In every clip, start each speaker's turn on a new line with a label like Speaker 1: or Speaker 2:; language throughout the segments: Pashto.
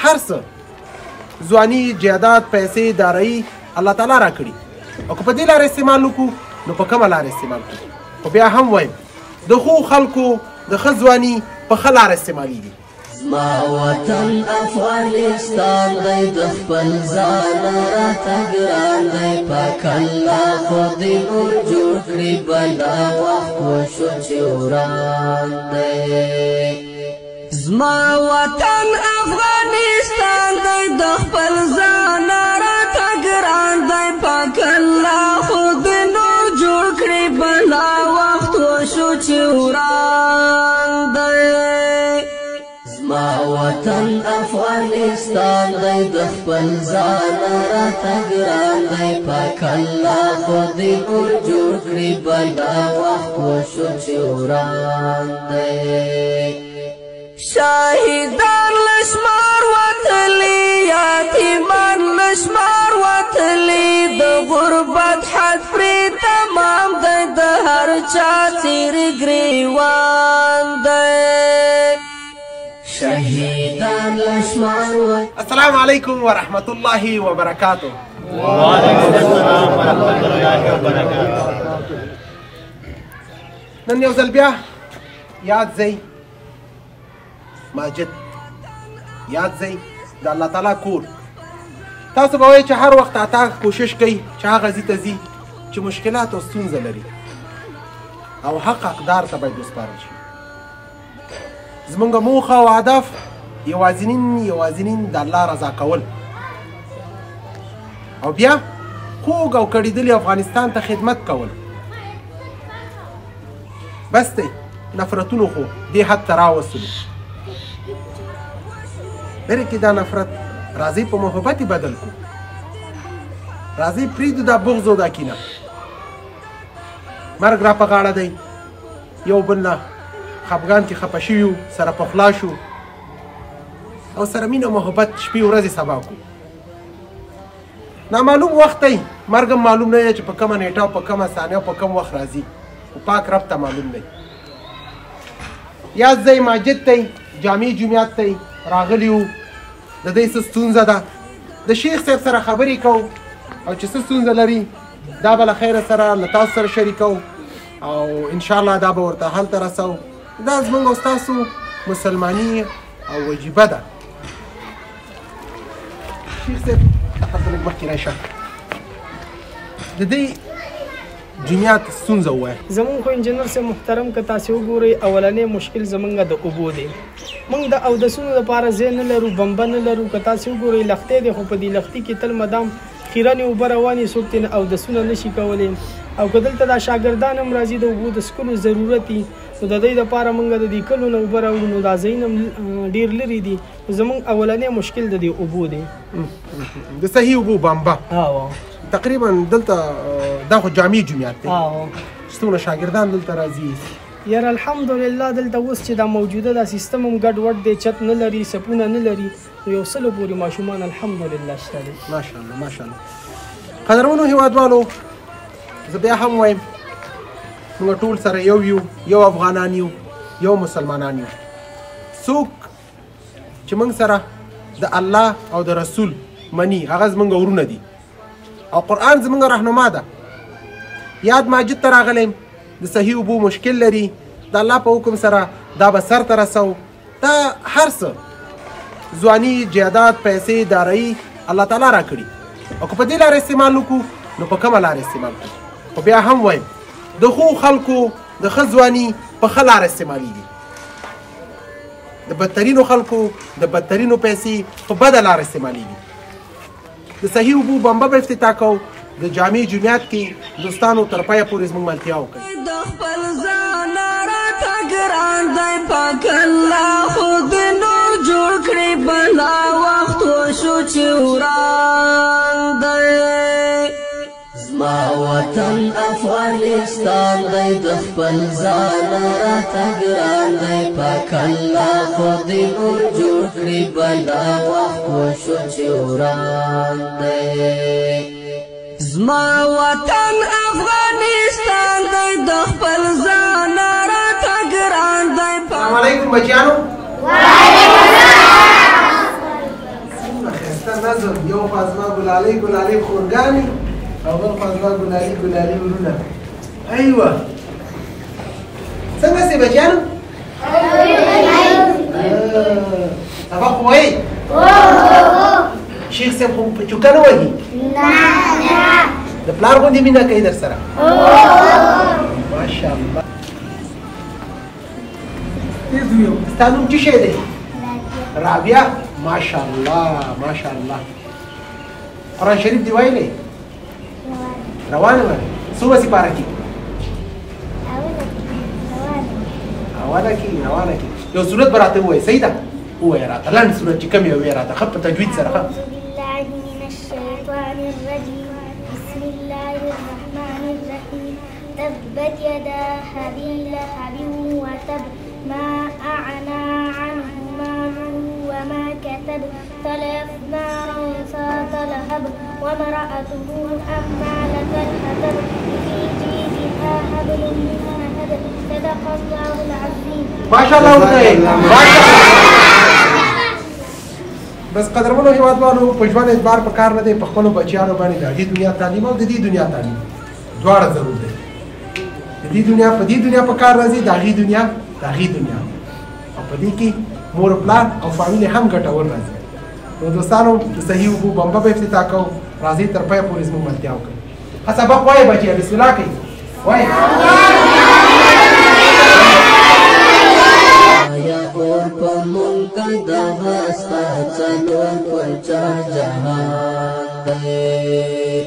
Speaker 1: هر څه ځواني، جیادات، پیسې، دارایي الله تعالی راکړي، او که په دې لاره استعمال وکړو نو په کومه لاره استعمال کړو. خو بیا هم وایم د ښو خلکو د ښه ځواني په ښه لاره استعمالېږي.
Speaker 2: زما وطن افغانستان دی، د خپل ځان راته ګران دی، پاک الله خو دې نور جوړ کړي، بلا وخت وشو چې وران دی. زما وطن افغانستان دی، د خپل ځان راته ګران دی، پاک الله خو دې نور جوړ کړي، بلا وخت وشو چې وران دی. زما وطن افغانستان دی، د خپل ځان راته ګران دی، پاک الله خو دې نور جوړ کړي، بلا وخت وشو چې وران دی. شاهدان لشمار وتلی، یتیمان لشمار وتلی، د غربت حد پرې تمام دی، د هر چا څیرې ګریوان دی. شهیدان لشمار
Speaker 1: السلام علیکم ورحمت الله وبرکاته.
Speaker 3: وعلیکم السلام ورحمت الله وبرکاته.
Speaker 1: نن یو ځل بیا یاد ځئ مسجد، یاد ځئ د الله تعالی کور. تاسو به وایئ چې هر وخت اتا کوشش کوي چې هغه ځای ته ځي چې مشکلات او ستونزه لري او حق حقدار ته باید وسپارل شي. زمونږ موخه او هدف یوازینین د الله رضا کول او بیا خوږ او کړېدلي افغانستان ته خدمت کول. بس دی نفرتونو خو دې حد ته راوستلو. لرې کې دا نفرت راځئ په محبت بدل کړو، راځئ پرېږدو دا بغض او دا کینه. مرګ را په غاړه دی، یو بل نه خفګان کې خفه شوي یو، سره پخلا شو او سره مینه او محبت شپې ورځې سبا کړو. نامعلوم وخت دی، مرګ هم معلوم نه دی چې په کومه نیټه او په کومه ثانیه او په کوم وخت راځي، خو پاک رب ته معلوم دی. یاد ځئ مسجد ته جامع جمعیت ته راغلي وو، د دې څه ستونزه ده، د شیخ صاحب سره خبرې کوو او چې څه ستونزه لري دا به له خیره سره له تاسو سره شریکو او انشاءالله دا به ورته حل ته رسوو. دا زموږ او ستاسو مسلماني او وجیبه ده. شیخ صاحب تاسو لږ مخکې راشه، د دې جمعیت ستونزه ووایه.
Speaker 4: زمونږ خو انجینر صاحب محترم که تاسې وګورئ اولنی مشکل زمونږ د اوبو دی. موږ د اودسونو دپاره ځای نه لرو، بمبه نه لرو. که تاسې وګورئ لښتې دی، خو په دې لښتي کې تل مدام خیرنې اوبه روانې، څوک ترې اودسونه نشي کولی. او که دلته دا شاګردان هم راځي د اوبو د څښلو ضرورت وي، نو د دې دپاره موږ د دې کلو نه اوبه راوړو، نو دا ځایونه هم ډېر لرې دي. زموږ اولنی مشکل د دې اوبو دی،
Speaker 1: د صحیح اوبو بمبه. تقریبا دلته دا خو جامع جمعیت دی، څومره شاګردان دلته راځي؟
Speaker 4: یاره الحمدلله دلته اوس چې دا موجوده دا سیستم هم ګډ وډ دی، چت نه لري، سپونه نه لري، نو یو سلو پورې ماشومان الحمدلله شته دی.
Speaker 1: ماشاءالله ماشاءالله. قدرمنو هیوادوالو، زه بیا هم وایم موږ ټول سره یو یو، یو افغانان یو، یو مسلمانان یو. څوک چې موږ سره د الله او د رسول مني هغه زموږ ورونه دي او قرآن زموږ رهنما ده. یاد مسجد ته راغلی، د صحیح اوبو مشکل لري، د الله په حکم سره دا به سر ته رسو. دا هر څه ځواني، جیادات، پیسې، دارایي الله تعالی راکړي، او که په دې لاره استعمال وکړو نو په کومه لاره استعمال کړو. خو بیا هم وایم د ښو خلکو د ښه ځواني په ښه لاره استعمالېږي، د بدترینو خلکو د بدترینو پیسې په بده لاره استعمالېږي. د صحیح اوبو بمبه به افتتاح کوو، د جامع جمعیت کې دوستانو تر پایه پورې زموږ ملتیا وکړئ.
Speaker 2: د خپل ځان راته ګران دی، پاک الله خو دې نور جوړ کړي، بلا وخت وشو چې وران دی. زما وطن افغانستان دی، د خپل ځان راته ګران دی، پاک الله خو دې نور جوړ کړي، بلا وخت وشو چې وران دی. زما وطن افغانستان دی، د خپل ځان راته ګران دی.
Speaker 1: السلام علیکم بچیانو. ګلالي خورګانې او بل خوا زما ګلالي ورونه. ایوه څنګه سې بچیانو؟ سبق وایي؟ شیخ صاحب خو په چوکه نه وهي؟ د پلار غوندې مینه کوي در سره؟ ماشاءالله. ستا نوم څه شی دی؟ رابعه. ماشاءالله. قرآن شریف دی وایلی؟ روانه وه؟ څومره سپاره کې؟ روانه کې. یو سورت به راته ووایې، صحیح ده؟ ووایه راته لنډ سورت چې کوم یې ووایې راته ښه په تجوید سره ښه.
Speaker 5: بسم الله الرحمن الرحيم تبت يدا أبي لهب وتب ما أغنى عنه ماله وما كسب سيصلى نارا ذات لهب وامرأته حمالة الحطب في جيدها حبل من مسد صدق الله العظيم.
Speaker 1: ما شاء الله بس قدرمنو هیوادوالو په ژوند اعتبار په کار نه دی، په خپلو بچیانو باندې د دې دنیا تعلیم او د دې دنیا تعلیم دواړه ضرور دی. د دې دنیا په دې دنیا په کار راځي، د هغې دنیا او په دې کې مور پلار او فامیل هم ګټور راځي. نو دوستانو د صحیح اوبو بمبه به افتتاح کوو، راځئ تر پایه پورې زموږ ملتیا وکړئ. ښه سبق وایئ بچیه، بسم الله کوئ، وایئ.
Speaker 2: یا اور په مونږ دغه ستا څلور پچا جهان دی.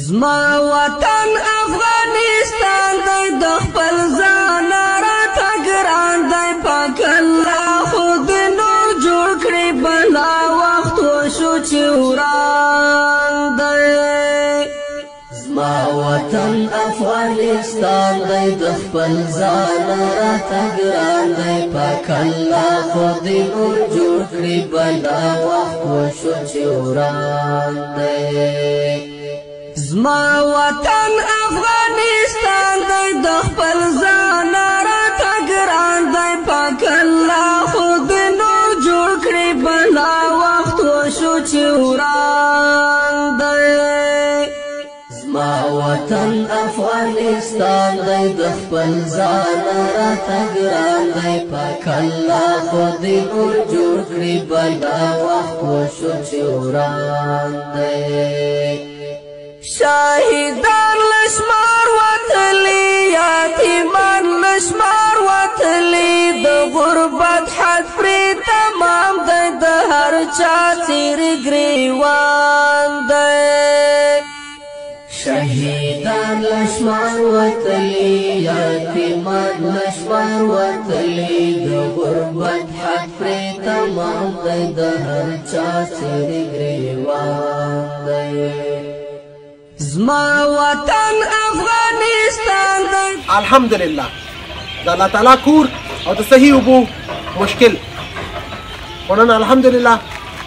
Speaker 2: زما وطن افغانستان دی، د خپل ځان راته ګران دی. پاک الله خو دې نور جوړ کړي، بلا وخت وشو چې وران دی. زما وطن افغانستان دی، د خپل ځان راته ګران دی. پاک الله خو دې نور جوړ کړي، بلا وخت وشو چې وران دی. زما وطن افغانستان دی، د خپل ځان راته ګران دی. پاک الله خو دې نور جوړ کړي، بلا وخت وشو چې وران دی. زما وطن افغانستان دی، د خپل ځان راته ګران دی. پاک الله خو دې نور جوړ کړي، بلا وخت وشو چې وران دی. شاهدان لشمار وتلی، یتیمان لشمار وتلی، د غربت حد پرې تمام دی، د هر چا څیرې ګریوان دی. شهیدان لشمار وتلی، یتیمان لشمار وتلی، د غربت حد پرې تمام دی، د هر چا څیرې ګریوان دی. زما وطن افغانستان دی.
Speaker 1: الحمدلله د الله تعالی کور او د صحیح اوبو مشکل ونن الحمدلله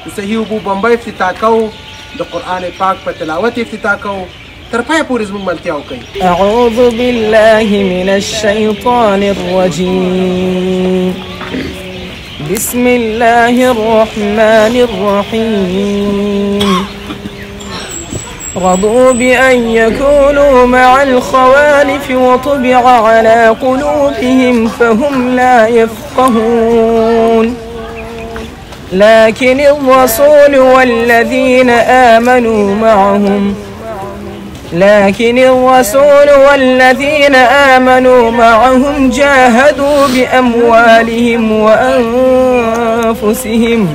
Speaker 1: د صحیح اوبو بمبه افتتاح کوو، د قرآن پاک په تلاوت افتتاح کوو. تر پایه پورې زموږ ملتیا وکړئ.
Speaker 6: اعوذ بالله من الشیطان الرجیم بسم الله الرحمن الرحیم رضوا بأن يكونوا مع الخوالف وطبع على قلوبهم فهم لا يفقهون لكن الرسول والذين آمنوا معهم جاهدوا بأموالهم وأنفسهم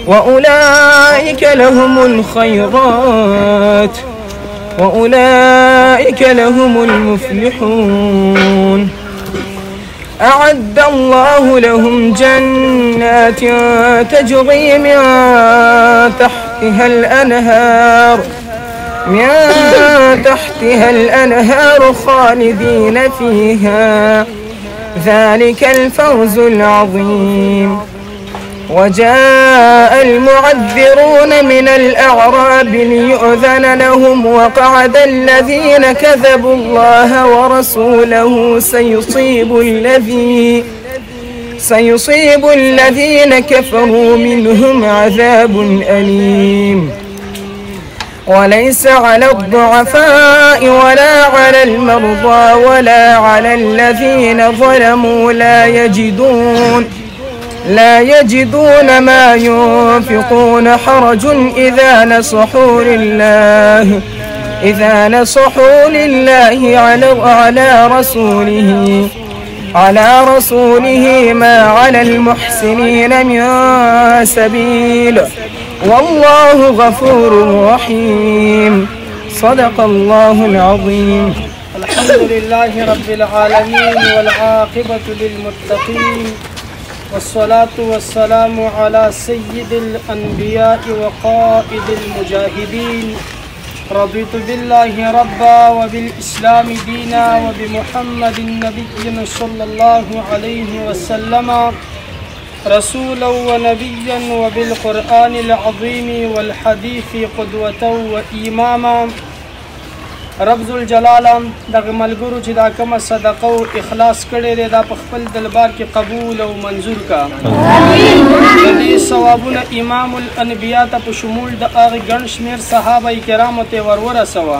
Speaker 6: وأولئك لهم الخيرات وأولئك لهم المفلحون أعد الله لهم جنات تجري من تحتها الأنهار خالدين فيها ذلك الفوز العظيم وجاء المعذرون من الأعراب ليؤذن لهم وقعد الذين كذبوا الله ورسوله سيصيب الذين كفروا منهم عذاب أليم وليس على الضعفاء ولا على المرضى ولا على الذين ظلموا لا يجدون ما ينفقون حرج إذا نصحوا لله على رسوله ما على المحسنين من سبيل والله غفور رحيم. صدق الله العظيم.
Speaker 4: الحمد لله رب العالمين والعاقبة للمتقين والصلاة والسلام على سيد الأنبياء وقائد المجاهدين. رضيت بالله ربا وبالإسلام دينا وبمحمد نبي صلى الله عليه وسلم رسولا ونبيا وبالقرآن العظيم والحديث قدوة وإماما. رب ذوالجلاله دغه ملګرو چې دا کومه صدقه او اخلاص کړی دی دا په خپل دربار کې قبول او منظور کا. د دې ثوابونه امام الانبیاء ته په شمول د هغه ګڼ شمېر صحابه کرامو ته ورسوه.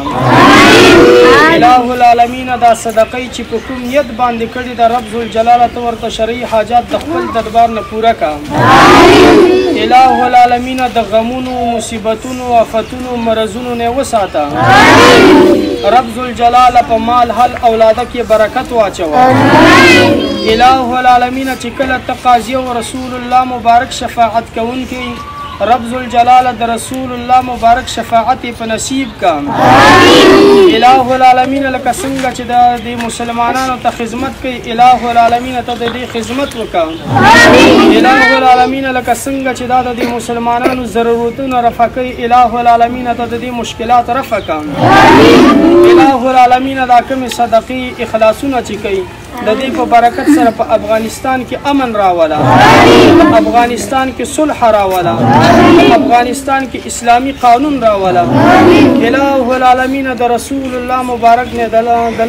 Speaker 4: الہ العالمین دا صدقه چې په کوم نیت باندې کړي د رب ذوالجلاله ته ورته شرعي حاجات د خپل دربار نه پوره کا. الہ العالمین د غمونو مصیبتونو آفتونو مرضونو نه وساته. رب ذوالجلاله په مال حل اولاده کې برکت واچوه. الہ العالمین چې کله ته قاضي او رسول الله مبارک شفاعت کوونکی رب ذوالجلاله د رسول الله مبارک شفاعت په نصیب کا. الہ العالمین لکه څنګه چې د مسلمانانو ته خدمت کوي الہ العالمین ته د دې خدمت وکړه. الہ العالمین لکه څنګه چې دا د مسلمانانو ضرورتونه رفع کوي الہ العالمین ته د دې مشکلات رفع کړه. الہ العالمین دا کوم صدقې اخلاصونه چې کوي د دې په برکت سره په افغانستان کې امن راولا، افغانستان کې صلح راولا، افغانستان کې اسلامی قانون راولا. الہ العالمین د رسول الله مبارک نه د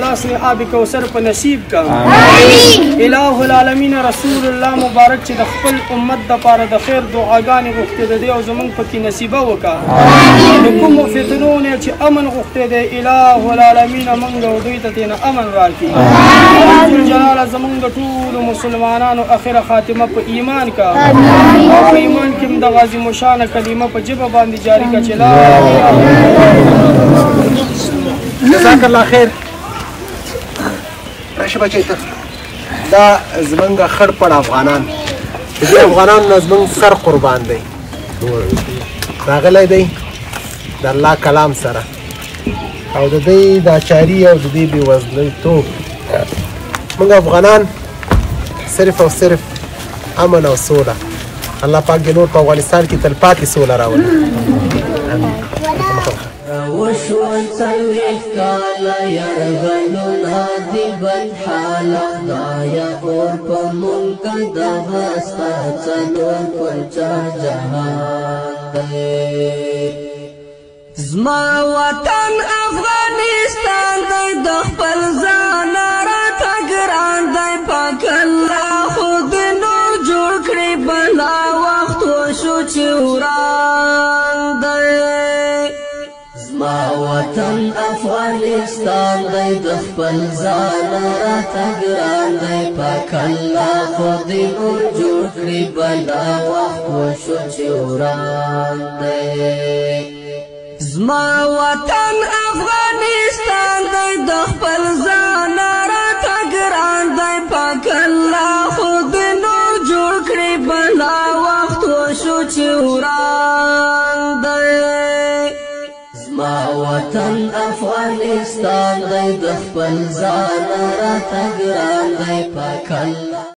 Speaker 4: لاس نه آب کوثر په نصیب کا. الہ العالمین رسول الله مبارک چې د خپل امت د پاره د خیر دعاګانې غوښتې ده او زمونږ پکې نصیبه وکړه. د کومو فتنو نه چې امن غوښتې ده الہ العالمین موږ او دوی ته تېنه امن راکړي. جلاله زمونږ ټولو مسلمانانو اخره خاتمه په ایمان کا او په ایمان کې د غازی مشانه کلمه په جبه باندې جاری کا. چې لا
Speaker 1: جزاک الله خیر. راشه بچی ته دا زمونږ خړ پړ افغانان دې افغانانو نه زمونږ سر قربان دی راغلی دی د الله کلام سره او د دې دا چاري او د دې بېوزلتوب. موږ افغانان صرف او صرف امن او سوله الله پاک دې نور په افغانستان کې تلپاتې سوله راولي.
Speaker 2: وشول څلوېښت کاله یرغلونه د بد حاله خدایه اور په مونږ دغه ستا څلور پلچه جهان دی. زما وطن افغانستان دی د خپل ځان راته ګران دی. پاک الله خو دې نور جوړ کړي بلا وخت وشو چې وران دی. زما وطن افغانستان دی د خپل ځان راته ګران دی. پاک الله خو دې نور جوړ کړي بلا وخت وشو چې وران دی. زما وطن افغانستان دی د خپل ځان راته ګران دی. پاک الله خو دې نور جوړ کړي بلا وخت وشو چې وران دی. زما وطن افغانستان دی د خپل ځان راته ګران دی. پاک الله